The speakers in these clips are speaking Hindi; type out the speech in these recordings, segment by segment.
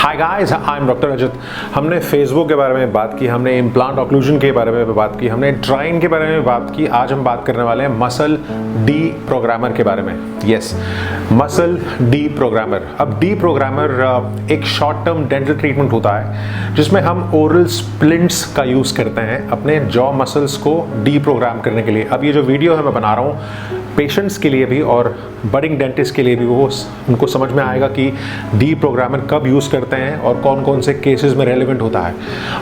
Hi guys, I am doctor Ajit. हमने फेसबुक के बारे में बात की, हमने इम्प्लांट ऑक्लूजन के बारे में बात की, हमने ट्राइन के बारे में बात की। आज हम बात करने वाले हैं मसल डी प्रोग्रामर के बारे में। Yes, muscle D programmer. अब डी प्रोग्रामर एक शॉर्ट टर्म डेंटल ट्रीटमेंट होता है जिसमें हम ओरल स्प्लिंट्स का यूज़ करते हैं अपने जॉ मसल्स को डी प्रोग्राम करने के लिए। अब ये जो वीडियो है मैं बना रहा हूँ पेशेंट्स के लिए भी और बडिंग डेंटिस्ट के लिए भी, वो उनको समझ में आएगा कि डी प्रोग्रामर कब यूज़ करते हैं और कौन कौन से केसेस में रेलेवेंट होता है।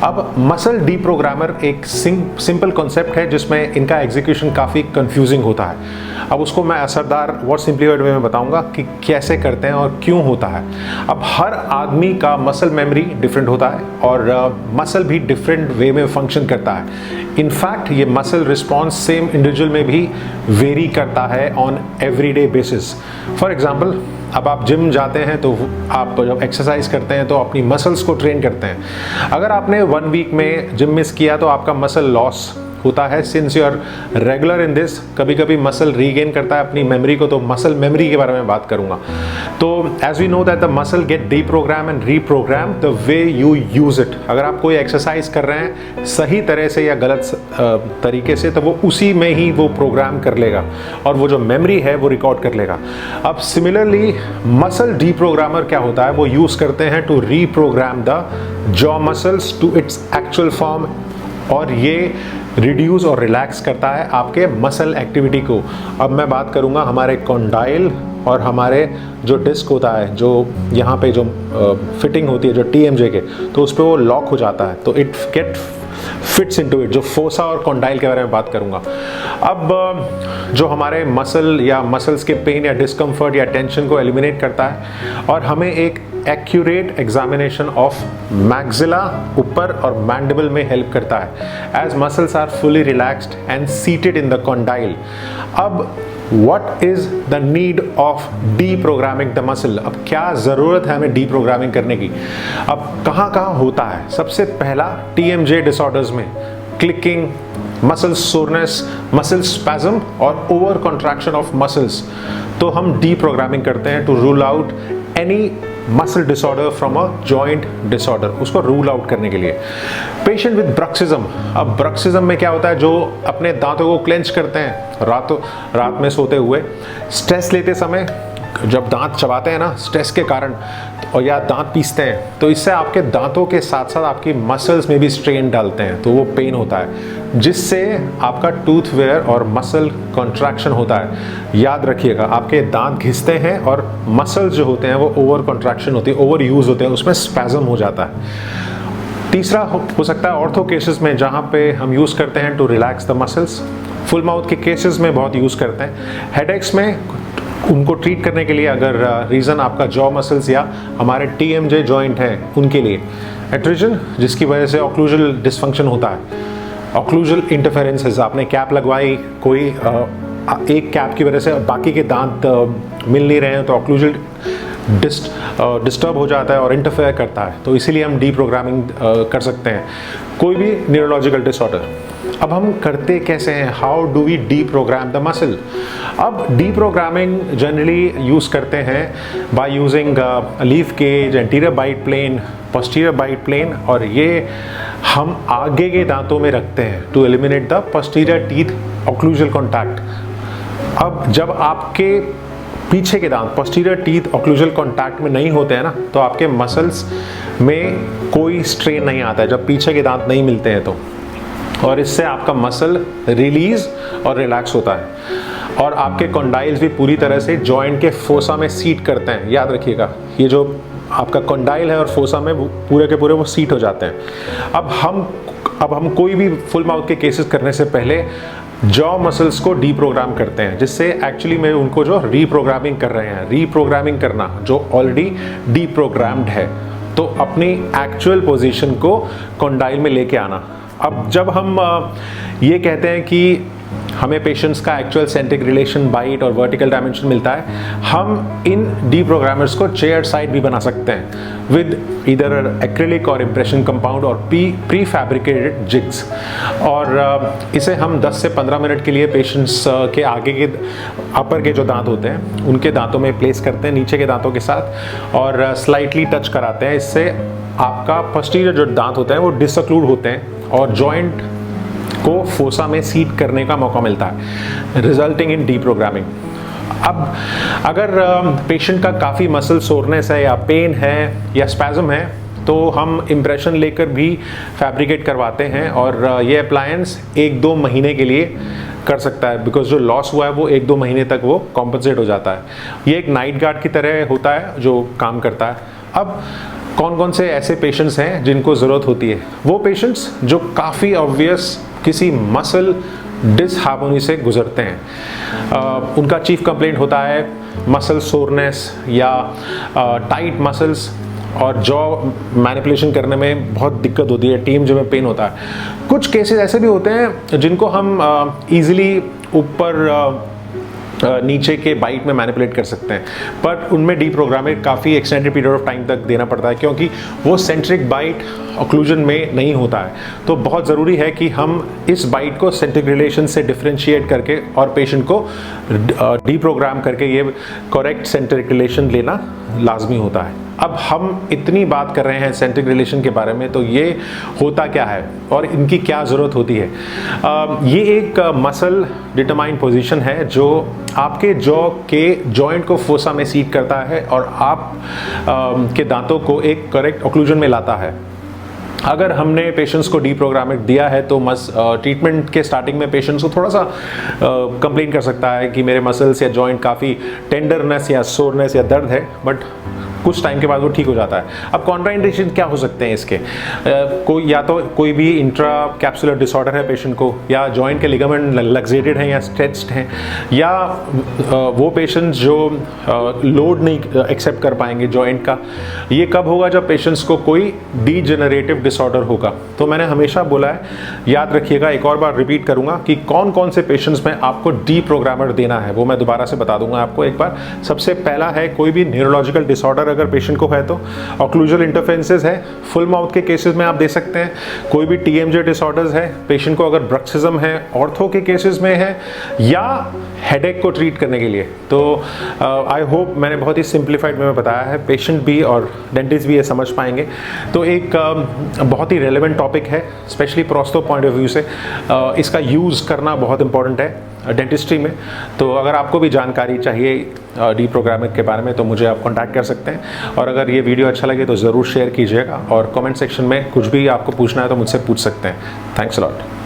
अब मसल डी प्रोग्रामर एक सिंपल कॉन्सेप्ट है जिसमें इनका एग्जीक्यूशन काफ़ी कंफ्यूजिंग होता है। अब उसको मैं असरदार और सिंप्लीफाइड वे में बताऊंगा कि कैसे करते हैं और क्यों होता है। अब हर आदमी का मसल मेमोरी डिफरेंट होता है और मसल भी डिफरेंट वे में फंक्शन करता है। इनफैक्ट ये मसल रिस्पॉन्स सेम इंडिविजुअल में भी वेरी करता है on everyday basis. For example, अब आप जिम जाते हैं तो आप जब एक्सरसाइज करते हैं तो अपनी मसल्स को ट्रेन करते हैं। अगर आपने 1 वीक में जिम मिस किया तो आपका मसल लॉस होता है। Since you are regular in this, कभी कभी मसल रीगेन करता है अपनी मेमोरी को, तो मसल मेमोरी के बारे में बात करूंगा। तो as we know that the muscle get deprogram and reprogram the way you use it. अगर आप कोई एक्सरसाइज कर रहे हैं सही तरह से या गलत तरीके से, तो वो उसी में ही वो प्रोग्राम कर लेगा और वो जो मेमोरी है वो रिकॉर्ड कर लेगा। अब सिमिलरली मसल डीप्रोग्रामर क्या होता है, वो यूज करते हैं to reprogram the jaw muscles to its actual form, और ये रिड्यूस और रिलैक्स करता है आपके मसल एक्टिविटी को। अब मैं बात करूंगा हमारे कॉन्डाइल और हमारे जो डिस्क होता है, जो यहाँ पे जो फिटिंग होती है जो TMJ के, तो उस पर वो लॉक हो जाता है, तो it get fits into it. जो फोसा और कॉन्डाइल के बारे में बात करूंगा। अब जो हमारे मसल या मसल्स के पेन या डिस्कम्फर्ट या टेंशन को एलिमिनेट करता है और हमें एक एक्यूरेट एग्जामिनेशन ऑफ मैक्सिला ऊपर और मैंडिबल में हेल्प करता है as muscles are fully relaxed and seated in the condyle. अब What is the need of deprogramming the muscle? अब क्या ज़रूरत है हमें deprogramming करने की? अब कहाँ कहाँ होता है? सबसे पहला TMJ डिसऑर्डर्स में clicking, muscle soreness, muscle spasm और ओवर कॉन्ट्रैक्शन ऑफ मसल्स। तो हम डीप्रोग्रामिंग करते हैं to rule out any muscle disorder from a joint disorder, उसको रूल आउट करने के लिए। Patient with bruxism. अब ब्रक्सिज्म में क्या होता है, जो अपने दांतों को क्लेंच करते हैं रात में सोते हुए, स्ट्रेस लेते समय जब दांत चबाते हैं ना स्ट्रेस के कारण, और या दांत पीसते हैं, तो इससे आपके दांतों के साथ साथ आपकी मसल्स में भी स्ट्रेन डालते हैं, तो वो पेन होता है जिससे आपका टूथ वेयर और मसल कॉन्ट्रैक्शन होता है। याद रखिएगा, आपके दांत घिसते हैं और मसल्स जो होते हैं वो ओवर कॉन्ट्रैक्शन होती है, ओवर यूज होते हैं, उसमें स्पैज्म हो जाता है। तीसरा हो सकता है ऑर्थो केसेस में, जहाँ पे हम यूज़ करते हैं to relax the muscles. Full mouth के केसेस में बहुत यूज़ करते हैं। हेडेक्स में उनको ट्रीट करने के लिए, अगर रीज़न आपका जॉ मसल्स या हमारे TMJ जॉइंट हैं उनके लिए। एट्रिजन, जिसकी वजह से ऑक्लूजल डिसफंक्शन होता है। ऑक्लूजल इंटरफेरेंसेस, आपने कैप लगवाई, कोई एक कैप की वजह से बाकी के दांत मिल नहीं रहे हैं, तो ऑक्लूजल डिस्टर्ब हो जाता है और इंटरफेयर करता है, तो इसीलिए हम डीप्रोग्रामिंग कर सकते हैं। कोई भी न्यूरोलॉजिकल डिसऑर्डर। अब हम करते कैसे हैं, how do we deprogram the muscle? अब डीप्रोग्रामिंग जनरली यूज़ करते हैं by using leaf gauge, anterior bite plane, posterior bite plane, और ये हम आगे के दांतों में रखते हैं to eliminate the posterior teeth occlusal contact. अब जब आपके पीछे के दांत पोस्टीरियर टीथ ऑक्लूजल कॉन्टैक्ट में नहीं होते हैं ना, तो आपके मसल्स में कोई स्ट्रेन नहीं आता है जब पीछे के दांत नहीं मिलते हैं तो, और इससे आपका मसल रिलीज और रिलैक्स होता है और आपके कॉन्डाइल्स भी पूरी तरह से जॉइंट के फोसा में सीट करते हैं। याद रखिएगा, ये जो आपका कॉन्डाइल है और फोसा में पूरे के पूरे वो सीट हो जाते हैं। अब हम कोई भी फुल माउथ के केसेस करने से पहले जॉ मसल्स को डीप्रोग्राम करते हैं, जिससे एक्चुअली में उनको जो रीप्रोग्रामिंग कर रहे हैं, रीप्रोग्रामिंग करना जो ऑलरेडी डीप्रोग्राम्ड है, तो अपनी एक्चुअल पोजीशन को कॉन्डाइल में लेके आना। अब जब हम ये कहते हैं कि हमें पेशेंट्स का एक्चुअल सेंट्रिक रिलेशन, बाइट और वर्टिकल डायमेंशन मिलता है। हम इन डीप्रोग्रामर्स को चेयर साइड भी बना सकते हैं विद ईदर एक्रिलिक और इम्प्रेशन कंपाउंड और प्री फैब्रिकेटेड जिग्स। और इसे हम 10 से 15 मिनट के लिए पेशेंट्स के आगे के अपर के जो दांत होते हैं उनके दांतों में प्लेस करते हैं नीचे के दांतों के साथ, और स्लाइटली टच कराते हैं। इससे आपका पोस्टीरियर जो दांत होते हैं वो डिसक्लूड होते हैं और जॉइंट को फोसा में सीट करने का मौका मिलता है, रिजल्टिंग इन डीप्रोग्रामिंग। अब अगर पेशेंट का काफ़ी मसल सोरनेस है या पेन है या स्पैज़म है तो हम इम्प्रेशन लेकर भी फैब्रिकेट करवाते हैं, और ये अप्लायंस 1-2 महीने के लिए कर सकता है, बिकॉज जो लॉस हुआ है वो 1-2 महीने तक वो कॉम्पनसेट हो जाता है। ये एक नाइट गार्ड की तरह होता है जो काम करता है। अब कौन कौन से ऐसे पेशेंट्स हैं जिनको ज़रूरत होती है? वो पेशेंट्स जो काफ़ी ऑब्वियस किसी मसल डिसहार्मोनी से गुजरते हैं। उनका चीफ कंप्लेंट होता है मसल सोरनेस या टाइट मसल्स, और जॉ मैनिपुलेशन करने में बहुत दिक्कत होती है, टीम जो में पेन होता है। कुछ केसेस ऐसे भी होते हैं जिनको हम ईजिली ऊपर नीचे के बाइट में मैनिपुलेट कर सकते हैं, पर उनमें डीप्रोग्रामिंग काफ़ी एक्सटेंडेड पीरियड ऑफ टाइम तक देना पड़ता है, क्योंकि वो सेंट्रिक बाइट ऑक्लूजन में नहीं होता है। तो बहुत ज़रूरी है कि हम इस बाइट को सेंट्रिक रिलेशन से डिफ्रेंशिएट करके और पेशेंट को डीप्रोग्राम करके ये करेक्ट सेंट्रिक रिलेशन लेना लाजमी होता है। अब हम इतनी बात कर रहे हैं सेंट्रिक रिलेशन के बारे में, तो ये होता क्या है और इनकी क्या ज़रूरत होती है? ये एक मसल डिटरमाइंड पोजीशन है जो आपके जॉ के जॉइंट को फोसा में सीट करता है और आप के दांतों को एक करेक्ट ऑक्लूजन में लाता है। अगर हमने पेशेंट्स को डीप्रोग्रामिंग दिया है तो ट्रीटमेंट के स्टार्टिंग में पेशेंट्स को थोड़ा सा कंप्लेन कर सकता है कि मेरे मसल्स या जॉइंट काफ़ी टेंडरनेस या सोरनेस या दर्द है, बट कुछ टाइम के बाद वो ठीक हो जाता है। अब कॉन्ट्राइंडिकेशन क्या हो सकते हैं इसके? या तो कोई भी इंट्रा कैप्सुलर डिसऑर्डर है पेशेंट को, या जॉइंट के लिगामेंट लग्जेटेड हैं या स्ट्रेच्ड हैं, या वो पेशेंट्स जो लोड नहीं एक्सेप्ट कर पाएंगे जॉइंट का। ये कब होगा? जब पेशेंट्स को कोई डीजेनरेटिव डिसऑर्डर होगा। तो मैंने हमेशा बोला है, याद रखिएगा, एक और बार रिपीट करूंगा कि कौन कौन से पेशेंट्स में आपको डीप्रोग्रामर देना है, वो मैं दोबारा से बता दूंगा आपको एक बार। सबसे पहला है कोई भी न्यूरोलॉजिकल डिसऑर्डर अगर पेशेंट को है तो, ऑक्लूजल इंटरफेरेंसेस है, फुल माउथ के केसेस में आप दे सकते हैं। कोई भी टीएमजे डिसऑर्डर्स है, पेशेंट को अगर ब्रक्सिज्म है, ऑर्थो के केसेस में है, या हेडेक को ट्रीट करने के लिए। तो आई होप मैंने बहुत ही सिंप्लीफाइड में बताया है, पेशेंट भी और डेंटिस्ट भी ये समझ पाएंगे। तो एक बहुत ही रेलेवेंट टॉपिक है, स्पेशली प्रोस्तो पॉइंट ऑफ व्यू से। इसका यूज़ करना बहुत इंपॉर्टेंट है डेंटिस्ट्री में। तो अगर आपको भी जानकारी चाहिए डीप्रोग्रामिंग के बारे में तो मुझे आप कांटेक्ट कर सकते हैं, और अगर ये वीडियो अच्छा लगे तो ज़रूर शेयर कीजिएगा, और कमेंट सेक्शन में कुछ भी आपको पूछना है तो मुझसे पूछ सकते हैं। Thanks a lot.